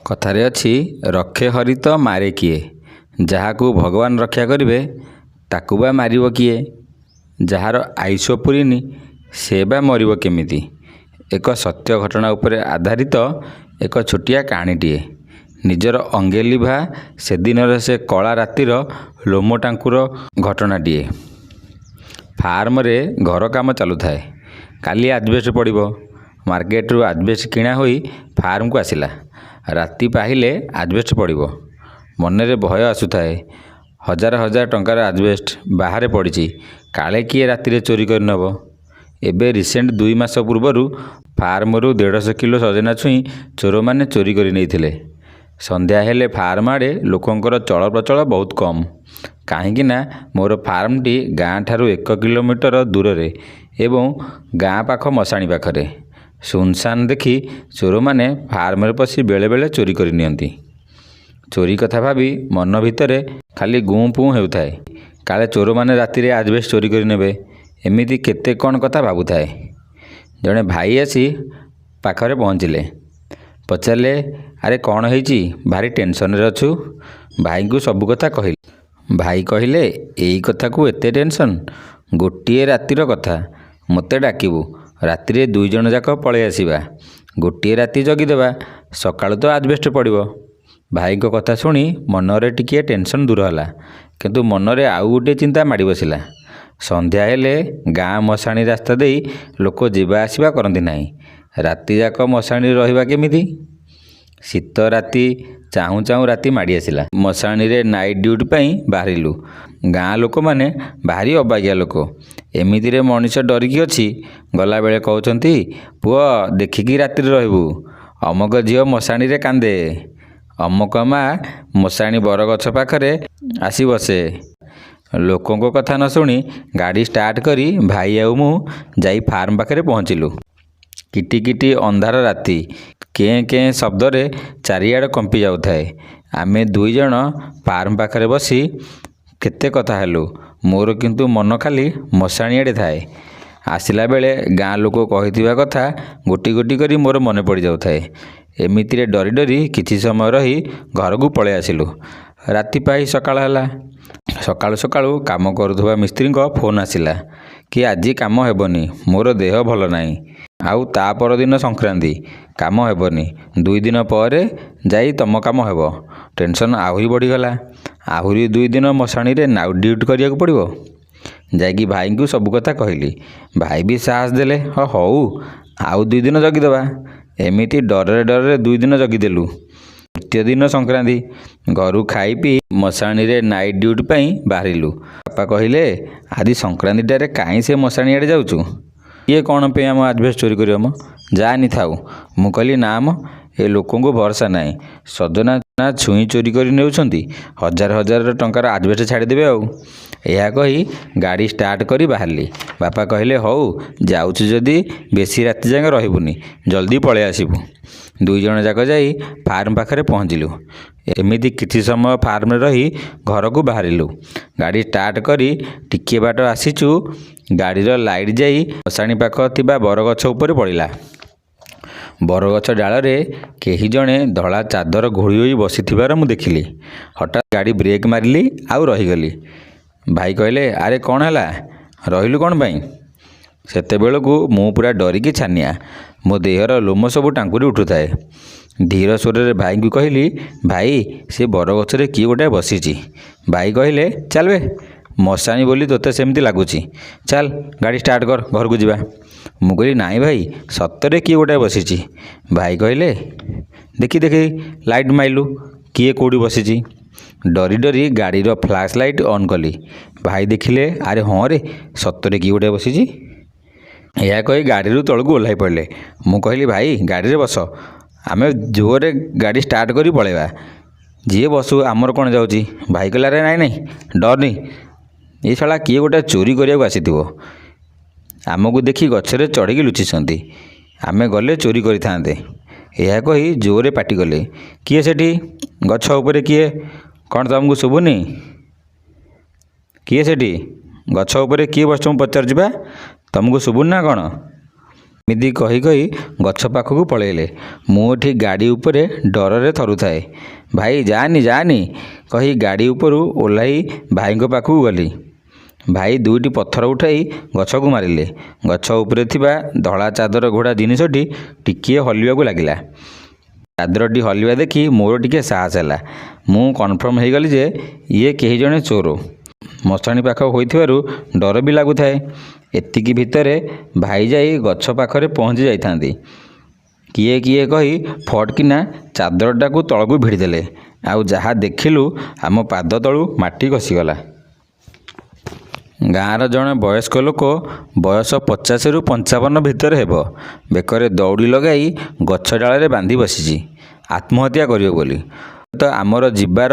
କଥାରେ ଅଛି ରକ୍ଷେ ହରି ତ ମାରେ କିଏ, ଯାହାକୁ ଭଗବାନ ରକ୍ଷା କରିବେ ତାକୁ ବା ମାରିବ କିଏ, ଯାହାର ଆୟୁଷ ପୁରିନି ସେ ବା ମରିବ କେମିତି। ଏକ ସତ୍ୟ ଘଟଣା ଉପରେ ଆଧାରିତ ଏକ ଛୋଟିଆ କାହାଣୀଟିଏ। ନିଜର ଅଙ୍ଗେ ଲିଭା ସେଦିନର ସେ କଳା ରାତିର ଲୋମ ଟାଙ୍କୁର ଘଟଣାଟିଏ। ଫାର୍ମରେ ଘର କାମ ଚାଲୁଥାଏ। କାଲି ଆଜବେଷ୍ଟ ପଡ଼ିବ। ମାର୍କେଟରୁ ଆଜବେଷ୍ଟ କିଣା ହୋଇ ଫାର୍ମକୁ ଆସିଲା। ରାତି ପାହିଲେ ଆଜବେଷ୍ଟ ପଡ଼ିବ। ମନରେ ଭୟ ଆସୁଥାଏ। ହଜାର ହଜାର ଟଙ୍କାର ଆଜବେଷ୍ଟ ବାହାରେ ପଡ଼ିଛି, କାଳେ କିଏ ରାତିରେ ଚୋରି କରି ନେବ। ଏବେ ରିସେଣ୍ଟ 2 ମାସ ପୂର୍ବରୁ ଫାର୍ମରୁ 150 କିଲୋ ସଜନା ଛୁଇଁ ଚୋରମାନେ ଚୋରି କରି ନେଇଥିଲେ। ସନ୍ଧ୍ୟା ହେଲେ ଫାର୍ମ ଆଡ଼େ ଲୋକଙ୍କର ଚଳପ୍ରଚଳ ବହୁତ କମ୍। କାହିଁକି ନା ମୋର ଫାର୍ମଟି ଗାଁ ଠାରୁ 1 କିଲୋମିଟର ଦୂରରେ ଏବଂ ଗାଁ ପାଖ ମଶାଣି ପାଖରେ। ସୁନସାନ ଦେଖି ଚୋରମାନେ ଫାର୍ମରେ ପଶି ବେଳେବେଳେ ଚୋରି କରି ନିଅନ୍ତି। ଚୋରି କଥା ଭାବି ମନ ଭିତରେ ଖାଲି ଗୁଁ ପୁଁ ହେଉଥାଏ। କାଳେ ଚୋରମାନେ ରାତିରେ ଆଜବେଷ୍ଟ ଚୋରି କରି ନେବେ। ଏମିତି କେତେ କ'ଣ କଥା ଭାବୁଥାଏ। ଜଣେ ଭାଇ ଆସି ପାଖରେ ପହଞ୍ଚିଲେ। ପଚାରିଲେ, ଆରେ କ'ଣ ହେଇଛି, ଭାରି ଟେନସନରେ ଅଛୁ? ଭାଇଙ୍କୁ ସବୁ କଥା କହିଲେ। ଭାଇ କହିଲେ, ଏଇ କଥାକୁ ଏତେ ଟେନସନ୍? ଗୋଟିଏ ରାତିର କଥା, ମୋତେ ଡାକିବୁ, ରାତିରେ 2 ଜଣ ଯାକ ପଳେଇ ଆସିବା। ଗୋଟିଏ ରାତି ଜଗିଦେବା, ସକାଳୁ ତ ଆଜବେଷ୍ଟ ପଡ଼ିବ। ଭାଇଙ୍କ କଥା ଶୁଣି ମନରେ ଟିକିଏ ଟେନସନ୍ ଦୂର ହେଲା। କିନ୍ତୁ ମନରେ ଆଉ ଗୋଟିଏ ଚିନ୍ତା ମାଡ଼ି ବସିଲା। ସନ୍ଧ୍ୟା ହେଲେ ଗାଁ ମଶାଣି ରାସ୍ତା ଦେଇ ଲୋକ ଯିବା ଆସିବା କରନ୍ତି ନାହିଁ। ରାତିଯାକ ମଶାଣିରେ ରହିବା କେମିତି? ଶୀତ ରାତି ଚାହୁଁ ଚାହୁଁ ରାତି ମାଡ଼ି ଆସିଲା। ମଶାଣିରେ ନାଇଟ୍ ଡ୍ୟୁଟି ପାଇଁ ବାହାରିଲୁ। ଗାଁ ଲୋକମାନେ ଭାରି ଅବାଗିଆ ଲୋକ। ଏମିତିରେ ମଣିଷ ଡରିକି ଅଛି। ଗଲାବେଳେ କହୁଛନ୍ତି, ପୁଅ ଦେଖିକି ରାତିରେ ରହିବୁ। ଅମକ ଝିଅ ମଶାଣିରେ କାନ୍ଦେ। ଅମକ ମା ମଶାଣି ବରଗଛ ପାଖରେ ଆସି ବସେ। ଲୋକଙ୍କ କଥା ନ ଶୁଣି ଗାଡ଼ି ଷ୍ଟାର୍ଟ କରି ଭାଇ ଆଉ ମୁଁ ଯାଇ ଫାର୍ମ ପାଖରେ ପହଞ୍ଚିଲୁ। କିଟି କିଟି ଅନ୍ଧାର ରାତି। କେଁ କେଁ ଶବ୍ଦରେ ଚାରିଆଡ଼ କମ୍ପି ଯାଉଥାଏ। ଆମେ 2 ଜଣ ଫାର୍ମ ପାଖରେ ବସି କେତେ କଥା ହେଲୁ। ମୋର କିନ୍ତୁ ମନ ଖାଲି ମଶାଣି ଆଡ଼େ ଥାଏ। ଆସିଲା ବେଳେ ଗାଁ ଲୋକ କହିଥିବା କଥା ଗୋଟି ଗୋଟି କରି ମୋର ମନେ ପଡ଼ିଯାଉଥାଏ। ଏମିତିରେ ଡରି ଡରି କିଛି ସମୟ ରହି ଘରକୁ ପଳେଇ ଆସିଲୁ। ରାତି ପାହି ସକାଳ ହେଲା। ସକାଳୁ ସକାଳୁ କାମ କରୁଥିବା ମିସ୍ତ୍ରୀଙ୍କ ଫୋନ୍ ଆସିଲା କି ଆଜି କାମ ହେବନି, ମୋର ଦେହ ଭଲ ନାହିଁ। ଆଉ ତା ପରଦିନ ସଂକ୍ରାନ୍ତି, କାମ ହେବନି। 2 ଦିନ ପରେ ଯାଇ ତମ କାମ ହେବ। ଟେନସନ୍ ଆହୁରି ବଢ଼ିଗଲା। ଆହୁରି 2 ଦିନ ମଶାଣିରେ ନାଇଟ୍ ଡ୍ୟୁଟି କରିବାକୁ ପଡ଼ିବ। ଯାଇକି ଭାଇଙ୍କୁ ସବୁ କଥା କହିଲି। ଭାଇ ବି ସାହସ ଦେଲେ, ହଉ ଆଉ 2 ଦିନ ଜଗିଦେବା। ଏମିତି ଡରରେ ଡରରେ 2 ଦିନ ଜଗିଦେଲୁ। ତୃତୀୟ ଦିନ ସଂକ୍ରାନ୍ତି। ଘରୁ ଖାଇ ପିଇ ମଶାଣିରେ ନାଇଟ୍ ଡ୍ୟୁଟି ପାଇଁ ବାହାରିଲୁ। ବାପା କହିଲେ, ଆଜି ସଂକ୍ରାନ୍ତିଟାରେ କାହିଁ ସେ ମଶାଣି ଆଡ଼େ ଯାଉଛୁ? ଇଏ କ'ଣ ପାଇଁ ଆମ ଆଜବେଷ୍ଟ ଚୋରି କରିବ ମ? ଯାଆନି ଥାଉ। ମୁଁ କହିଲି, ନା ମ, ଏ ଲୋକଙ୍କୁ ଭରସା ନାହିଁ। ସଜନା ଛୁଇଁ ଚୋରି କରି ନେଉଛନ୍ତି, ହଜାର ହଜାର ଟଙ୍କାର ଆଜବେଷ୍ଟ ଛାଡ଼ିଦେବେ ଆଉ। ଏହା କହି ଗାଡ଼ି ଷ୍ଟାର୍ଟ କରି ବାହାରିଲି। ବାପା କହିଲେ, ହଉ ଯାଉଛୁ ଯଦି ବେଶୀ ରାତି ଯାଏଁ ରହିବୁନି, ଜଲ୍ଦି ପଳେଇ ଆସିବୁ। 2 ଜଣ ଯାକ ଯାଇ ଫାର୍ମ ପାଖରେ ପହଞ୍ଚିଲୁ। ଏମିତି କିଛି ସମୟ ଫାର୍ମରେ ରହି ଘରକୁ ବାହାରିଲୁ। ଗାଡ଼ି ଷ୍ଟାର୍ଟ କରି ଟିକିଏ ବାଟ ଆସିଛୁ, ଗାଡ଼ିର ଲାଇଟ୍ ଯାଇ ମଶାଣି ପାଖ ଥିବା ବରଗଛ ଉପରେ ପଡ଼ିଲା। ବରଗଛ ଡାଳରେ କେହି ଜଣେ ଧଳା ଚାଦର ଘୋଡ଼ି ହୋଇ ବସିଥିବାର ମୁଁ ଦେଖିଲି। ହଠାତ୍ ଗାଡ଼ି ବ୍ରେକ୍ ମାରିଲି, ଆଉ ରହିଗଲି। ଭାଇ କହିଲେ, ଆରେ କ'ଣ ହେଲା, ରହିଲୁ କ'ଣ ପାଇଁ? ସେତେବେଳକୁ ମୁଁ ପୁରା ଡରିକି ଛାନିଆ। ମୋ ଦେହର ଲୋମ ସବୁ ଟାଙ୍କୁରି ଉଠୁଥାଏ। ଧୀର ସ୍ୱରରେ ଭାଇଙ୍କୁ କହିଲି, ଭାଇ ସେ ବରଗଛରେ କିଏ ଗୋଟାଏ ବସିଛି। ଭାଇ କହିଲେ, ଚାଲ ବେ, ମଶାଣି ବୋଲି ତୋତେ ସେମିତି ଲାଗୁଛି। ଚାଲ ଗାଡ଼ି ଷ୍ଟାର୍ଟ କର, ଘରକୁ ଯିବା। ମୁଁ କହିଲି, ନାଇଁ ଭାଇ, ସତରେ କିଏ ଗୋଟାଏ ବସିଛି। ଭାଇ କହିଲେ, ଦେଖି ଦେଖି ଲାଇଟ୍ ମାଇଲୁ, କିଏ କେଉଁଠି ବସିଛି। ଡରି ଡରି ଗାଡ଼ିର ଫ୍ଲାସ୍ ଲାଇଟ୍ ଅନ୍ କଲି। ଭାଇ ଦେଖିଲେ, ଆରେ ହଁ ରେ, ସତରେ କିଏ ଗୋଟାଏ ବସିଛି। ଏହା କହି ଗାଡ଼ିରୁ ତଳକୁ ଓହ୍ଲାଇ ପଡ଼ିଲେ। ମୁଁ କହିଲି, ଭାଇ ଗାଡ଼ିରେ ବସ, ଆମେ ଜୋରରେ ଗାଡ଼ି ଷ୍ଟାର୍ଟ କରି ପଳେଇବା। ଯିଏ ବସୁ, ଆମର କ'ଣ ଯାଉଛି। ଭାଇ କହିଲା, ଆରେ ନାଇଁ ନାଇଁ, ଡରନି, ଏ ଶଳା କିଏ ଗୋଟାଏ ଚୋରି କରିବାକୁ ଆସିଥିବ। ଆମକୁ ଦେଖି ଗଛରେ ଚଢ଼ିକି ଲୁଚିଛନ୍ତି। ଆମେ ଗଲେ ଚୋରି କରିଥାନ୍ତେ। ଏହା କହି ଜୋରରେ ପାଟି କଲେ। କିଏ ସେଠି? ଗଛ ଉପରେ କିଏ? କ'ଣ ତମକୁ ଶୁଭୁନି? କିଏ ସେଠି? ଗଛ ଉପରେ କିଏ ବସିଛ ମୁଁ ପଚାରୁଛି ବା, ତମକୁ ଶୁଭୁନି ନା କ'ଣ? ଏମିତି କହି କହି ଗଛ ପାଖକୁ ପଳେଇଲେ। ମୁଁ ଏଠି ଗାଡ଼ି ଉପରେ ଡରରେ ଥରୁଥାଏ। ଭାଇ ଯାଆନି ଯାଆନି କହି ଗାଡ଼ି ଉପରୁ ଓହ୍ଲାଇ ଭାଇଙ୍କ ପାଖକୁ ଗଲି। ଭାଇ ଦୁଇଟି ପଥର ଉଠାଇ ଗଛକୁ ମାରିଲେ। ଗଛ ଉପରେ ଥିବା ଧଳା ଚାଦର ଘୋଡ଼ା ଜିନିଷଟି ଟିକିଏ ହଲିବାକୁ ଲାଗିଲା। ଚାଦରଟି ହଲିବା ଦେଖି ମୋର ଟିକିଏ ସାହସ ହେଲା। ମୁଁ କନଫର୍ମ ହୋଇଗଲି ଯେ ଇଏ କେହି ଜଣେ ଚୋର। ମଶାଣି ପାଖ ହୋଇଥିବାରୁ ଡର ବି ଲାଗୁଥାଏ। ଏତିକି ଭିତରେ ଭାଇ ଯାଇ ଗଛ ପାଖରେ ପହଞ୍ଚି ଯାଇଥାନ୍ତି। କିଏ କିଏ କହି ଫଟ୍ କିନା ଚାଦରଟାକୁ ତଳକୁ ଭିଡ଼ିଦେଲେ। ଆଉ ଯାହା ଦେଖିଲୁ ଆମ ପାଦ ତଳୁ ମାଟି ଖସିଗଲା। ଗାଁର ଜଣେ ବୟସ୍କ ଲୋକ, ବୟସ 50ରୁ 55 ଭିତରେ ହେବ, ବେକରେ ଦଉଡ଼ି ଲଗାଇ ଗଛ ଡାଳରେ ବାନ୍ଧି ବସିଛି ଆତ୍ମହତ୍ୟା କରିବ ବୋଲି। ତ ଆମର ଯିବାର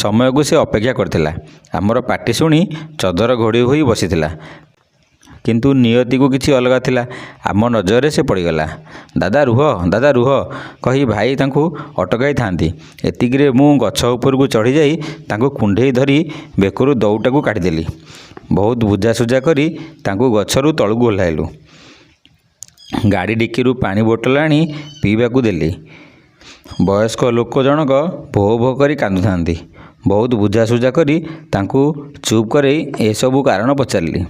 ସମୟକୁ ସେ ଅପେକ୍ଷା କରିଥିଲା। ଆମର ପାଟି ଶୁଣି ଚଦର ଘୋଡ଼େଇ ହୋଇ ବସିଥିଲା। କିନ୍ତୁ ନିୟତିକୁ କିଛି ଅଲଗା ଥିଲା। ଆମ ନଜରରେ ସେ ପଡ଼ିଗଲା। ଦାଦା ରୁହ କହି ଭାଇ ତାଙ୍କୁ ଅଟକାଇଥାନ୍ତି। ଏତିକିରେ ମୁଁ ଗଛ ଉପରକୁ ଚଢ଼ିଯାଇ ତାଙ୍କୁ କୁଣ୍ଢେଇ ଧରି ବେକରୁ ଦଉଡ଼ିଟାକୁ କାଢ଼ିଦେଲି। ବହୁତ ବୁଝାସୁଝା କରି ତାଙ୍କୁ ଗଛରୁ ତଳକୁ ଓହ୍ଲାଇଲୁ। ଗାଡ଼ି ଡିକିରୁ ପାଣି ବୋତଲ ଆଣି ପିଇବାକୁ ଦେଲି। ବୟସ୍କ ଲୋକ ଜଣକ ଭୋ ଭୋ କରି କାନ୍ଦୁଥାନ୍ତି। ବହୁତ ବୁଝାସୁଝା କରି ତାଙ୍କୁ ଚୁପ୍ କରେଇ ଏସବୁ କାରଣ ପଚାରିଲି।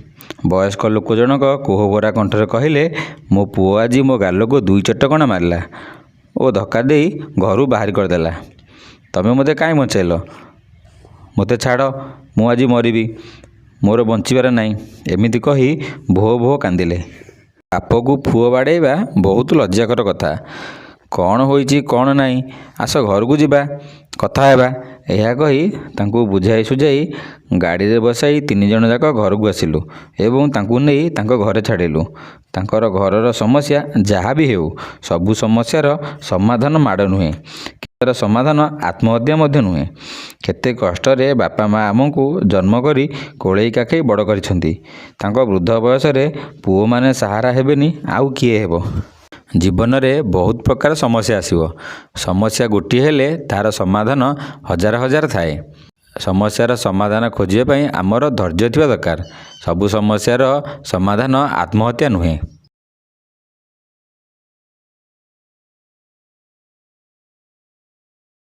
ବୟସ୍କ ଲୋକ ଜଣକ କୋହଭରା କଣ୍ଠରେ କହିଲେ, ମୋ ପୁଅ ଆଜି ମୋ ଗାଲକୁ 2 ଚଟକଣା ମାରିଲା ଓ ଧକ୍କା ଦେଇ ଘରୁ ବାହାରି କରିଦେଲା। ତମେ ମୋତେ କାହିଁ ବଞ୍ଚେଇଲ? ମୋତେ ଛାଡ଼, ମୁଁ ଆଜି ମରିବି, ମୋର ବଞ୍ଚିବାର ନାହିଁ। ଏମିତି କହି ଭୋ ଭୋ କାନ୍ଦିଲେ। ବାପକୁ ପୁଅ ବାଡ଼େଇବା ବହୁତ ଲଜ୍ଜାକର କଥା। କ'ଣ ହୋଇଛି କ'ଣ ନାହିଁ, ଆସ ଘରକୁ ଯିବା, କଥା ହେବା। ଏହା କହି ତାଙ୍କୁ ବୁଝାଇ ସୁଝାଇ ଗାଡ଼ିରେ ବସାଇ 3 ଜଣ ଯାକ ଘରକୁ ଆସିଲୁ ଏବଂ ତାଙ୍କୁ ନେଇ ତାଙ୍କ ଘରେ ଛାଡ଼ିଲୁ। ତାଙ୍କର ଘରର ସମସ୍ୟା ଯାହା ବି ହେଉ, ସବୁ ସମସ୍ୟାର ସମାଧାନ ମାଡ଼ ନୁହେଁ, ତାର ସମାଧାନ ଆତ୍ମହତ୍ୟା ମଧ୍ୟ ନୁହେଁ। କେତେ କଷ୍ଟରେ ବାପା ମା ଆମକୁ ଜନ୍ମ କରି କୋଳେଇ କାଖେଇ ବଡ଼ କରିଛନ୍ତି। ତାଙ୍କ ବୃଦ୍ଧ ବୟସରେ ପୁଅମାନେ ସାହାରା ହେବେନି ଆଉ କିଏ ହେବ? ଜୀବନରେ ବହୁତ ପ୍ରକାର ସମସ୍ୟା ଆସିବ। ସମସ୍ୟା ଗୋଟିଏ ହେଲେ ତାର ସମାଧାନ ହଜାର ହଜାର ଥାଏ। ସମସ୍ୟାର ସମାଧାନ ଖୋଜିବା ପାଇଁ ଆମର ଧୈର୍ଯ୍ୟ ଥିବା ଦରକାର। ସବୁ ସମସ୍ୟାର ସମାଧାନ ଆତ୍ମହତ୍ୟା ନୁହେଁ।